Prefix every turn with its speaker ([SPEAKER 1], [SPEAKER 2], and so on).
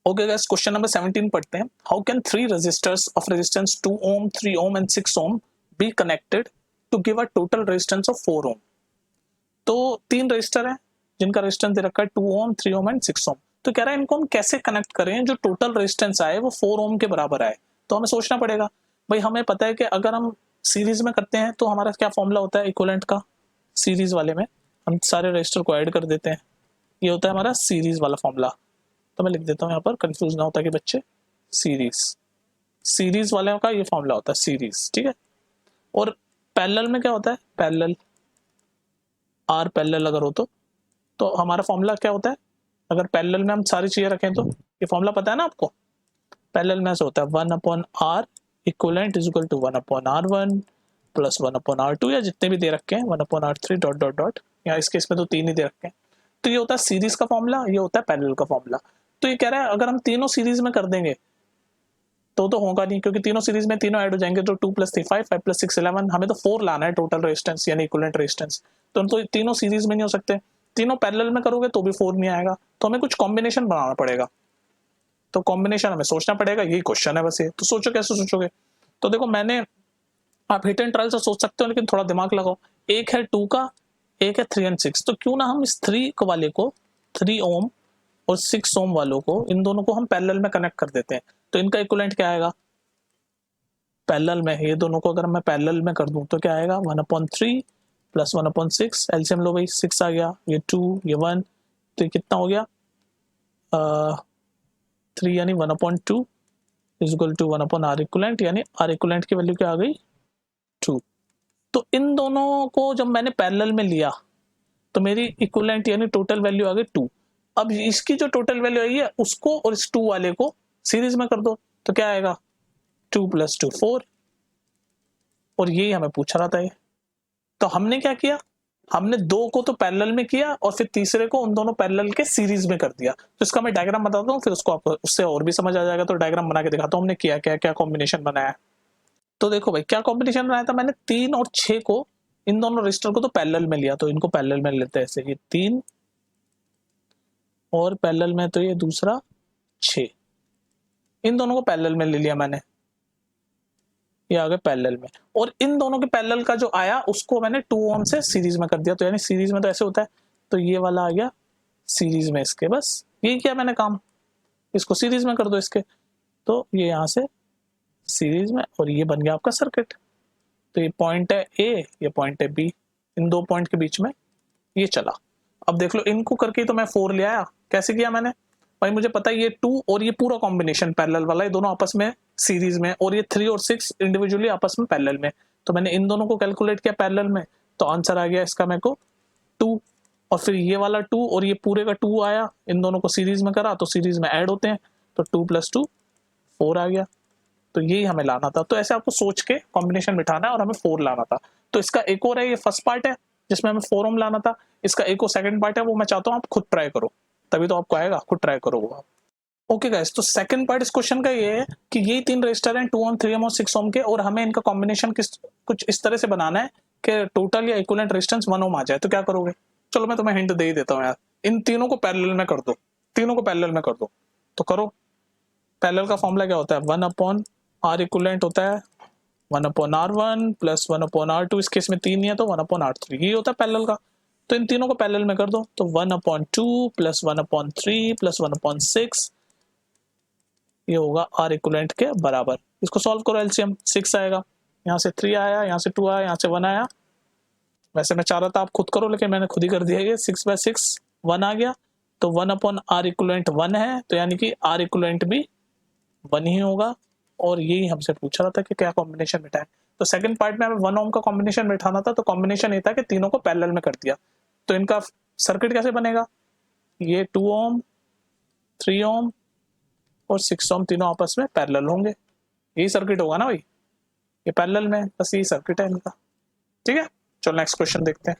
[SPEAKER 1] Okay guys, question number 17 पढ़ते हैं। How can three resistors of resistance 2 ohm, 3 ohm and 6 ohm be connected to give a total resistance of 4 ohm? तो तीन resistor हैं जिनका resistance दे रखा है 2 ohm, 3 ohm and 6 ohm। तो कह रहा है इनको हम कैसे कनेक्ट करें जो टोटल रेजिस्टेंस आए वो 4 ohm के बराबर आए। तो हमें सोचना पड़ेगा भाई, हमें पता है कि अगर हम सीरीज में करते हैं तो हमारा क्या फॉर्मूला होता है इक्विवेलेंट का। सीरीज वाले में हम सारे रेजिस्टर को ऐड कर देते हैं, ये होता है हमारा सीरीज वाला फॉर्मूला। तो मैं लिख देता हूँ यहाँ पर, कंफ्यूज ना होता कि बच्चे, सीरीज वाले का ये फॉर्मूला होता है सीरीज, ठीक है। और पैरेलल में क्या होता है, पैरेलल आर पैरेलल अगर हो तो हमारा फॉर्मूला क्या होता है, अगर पैरेलल में हम सारी चीजें रखें तो ये फॉर्मूला पता है ना आपको। पैरेलल में ऐसा होता है 1/r equivalent is equal to 1/r1 plus 1/r2, या जितने भी दे रखे हैं 1/r3 डॉट डॉट डॉट, या इस केस में तो तीन ही दे रखे हैं। तो ये होता है सीरीज का फॉर्मूला, ये होता है पैरेलल का फॉर्मूला। तो ये कह रहा है अगर हम तीनों सीरीज में कर देंगे तो होगा नहीं, क्योंकि तीनों सीरीज में तीनों ऐड हो जाएंगे। तो 2 + 3 5, 5 + 6 11, हमें तो 4 लाना है टोटल रेजिस्टेंस यानी इक्विवेलेंट रेजिस्टेंस। तो तीनों सीरीज में नहीं हो सकते, तीनों पैरेलल में करोगे तो भी 4 नहीं आएगा। तो हमें कुछ कॉम्बिनेशन बनाना पड़ेगा, तो कॉम्बिनेशन हमें सोचना पड़ेगा, यही क्वेश्चन है बस ये। तो सोचो कैसे सोचोगे। तो देखो मैंने, आप हिट एंड ट्रायल से सोच सकते हो लेकिन थोड़ा दिमाग लगाओ। एक है 2 का, एक है 3 एंड 6। तो क्यों ना हम इस 3 वाले को 3 ohm और 6 ohm वालों को, इन दोनों को हम पैरेलल में कनेक्ट कर देते हैं। तो इनका इक्विवेलेंट क्या आएगा पैरेलल में, ये दोनों को अगर मैं पैरेलल में कर दूं तो क्या आएगा 1/3 प्लस 1/6, एलसीएम लो भाई 6 आ गया, ये 2 ये 1, तो ये कितना हो गया 3 यानी 1/2 is equal to 1/r equivalent, यानी r इक्विवेलेंट की वैल्यू क्या आ गई 2। तो इन दोनों को जब मैंने पैरेलल में लिया तो मेरी इक्विवेलेंट यानी टोटल वैल्यू आ गई 2। अब इसकी जो टोटल वैल्यू आई है उसको और इस 2 वाले को सीरीज में कर दो तो क्या आएगा 2 + 2 4, और यही हमें पूछ रहा था ये। तो हमने क्या किया, हमने 2 को तो पैरेलल में किया और फिर तीसरे को उन दोनों पैरेलल के सीरीज में कर दिया। तो इसका मैं डायग्राम बताता हूँ, फिर उसको आपको उससे और भी समझ आ जाएगा। तो डायग्राम बना के दिखाता हूँ हमने किया क्या क्या कॉम्बिनेशन बनाया। तो देखो भाई क्या कॉम्बिनेशन बनाया था मैंने, 3 और 6 को, इन दोनों रजिस्टर को तो पैरेलल में लिया, तो इनको पैरेलल में लेते हैं ऐसे, ये 3 और पैरेलल में तो ये दूसरा 6, इन दोनों को पैरेलल में ले लिया मैंने, ये आ गए पैरेलल में। और इन दोनों के पैरेलल का जो आया उसको मैंने 2 ohm से सीरीज में कर दिया। तो यानी सीरीज में तो ऐसे होता है, तो ये वाला आ गया सीरीज में इसके, बस यही किया मैंने काम, इसको सीरीज में कर दो इसके, तो ये यहाँ से सीरीज में, और ये बन गया आपका सर्किट। तो ये पॉइंट है ए, ये पॉइंट है बी, इन दो पॉइंट के बीच में ये चला। अब देख लो इनको करके तो मैं 4 ले आया। कैसे किया मैंने भाई, मुझे पता है ये 2 और ये पूरा कॉम्बिनेशन पैरेलल वाला, ये दोनों आपस में सीरीज में, और ये 3 और 6 इंडिविजुअली आपस में पैरेलल में। तो मैंने इन दोनों को कैलकुलेट किया पैरेलल में, तो आंसर आ गया इसका मेरे को 2। और फिर ये वाला 2 और ये पूरे का 2 आया, इन दोनों को सीरीज में करा तो सीरीज में ऐड होते हैं, तो 2 + 2 4 आ गया। तो यही हमें लाना था। तो ऐसे आपको सोच के कॉम्बिनेशन बिठाना है और हमें 4 लाना था। तो इसका एक और है, ये फर्स्ट पार्ट है जिसमें हमें 4 ohm लाना था। इसका एक और सेकंड पार्ट है, वो मैं चाहता हूँ आप खुद ट्राई करो, तभी तो आपको आएगा, खुद ट्राई करो वो आप। ओके गाइस, तो सेकंड पार्ट इस क्वेश्चन का ये है कि ये तीन रजिस्टर हैं 2 ohm, 3 ohm और 6 ohm के, और हमें इनका कॉम्बिनेशन कुछ इस तरह से बनाना है कि टोटल या इक्विवेलेंट रेजिस्टेंस 1 ohm आ जाए। तो क्या करोगे, चलो मैं तुम्हें हिंट दे ही देता हूँ यार, इन तीनों को पैरेलल में कर दो, तीनों को पैरेलल में कर दो। तो करो, पैरेलल का फॉर्मूला क्या होता है 1/r इक्विवेलेंट होता है 1/r1 प्लस 1/r2, इस केस में 3 ही है तो 1/r3, ये होता है पैरेलल का। तो इन तीनों को पैरेलल में कर दो, तो 1/2 प्लस 1/3 प्लस 1/6, ये होगा r इक्विवेलेंट के बराबर। इसको सॉल्व करो, एलसीएम 6 आएगा, यहाँ से 3 आया, यहाँ से 2 आया, यहाँ से 1 आया। वैसे मैं चाह रहा था आप खुद करो लेकिन मैंने खुद ही कर दिया, ये 6/6 1 आ गया। तो 1/r इक्विवेलेंट 1 है, तो यानी कि r इक्विवेलेंट भी 1 ही होगा। और यही हमसे पूछ रहा था कि क्या कॉम्बिनेशन बिठाएं। तो सेकंड पार्ट में हमें 1 ohm का कॉम्बिनेशन बिठाना था, तो कॉम्बिनेशन ये था कि तीनों को पैरेलल में कर दिया। तो इनका सर्किट कैसे बनेगा, ये 2 ohm, 3 ohm और 6 ohm तीनों आपस में पैरेलल होंगे, यही सर्किट होगा ना भाई, ये पैरेलल में, बस यही सर्किट है इनका। ठीक है, चलो नेक्स्ट क्वेश्चन देखते हैं।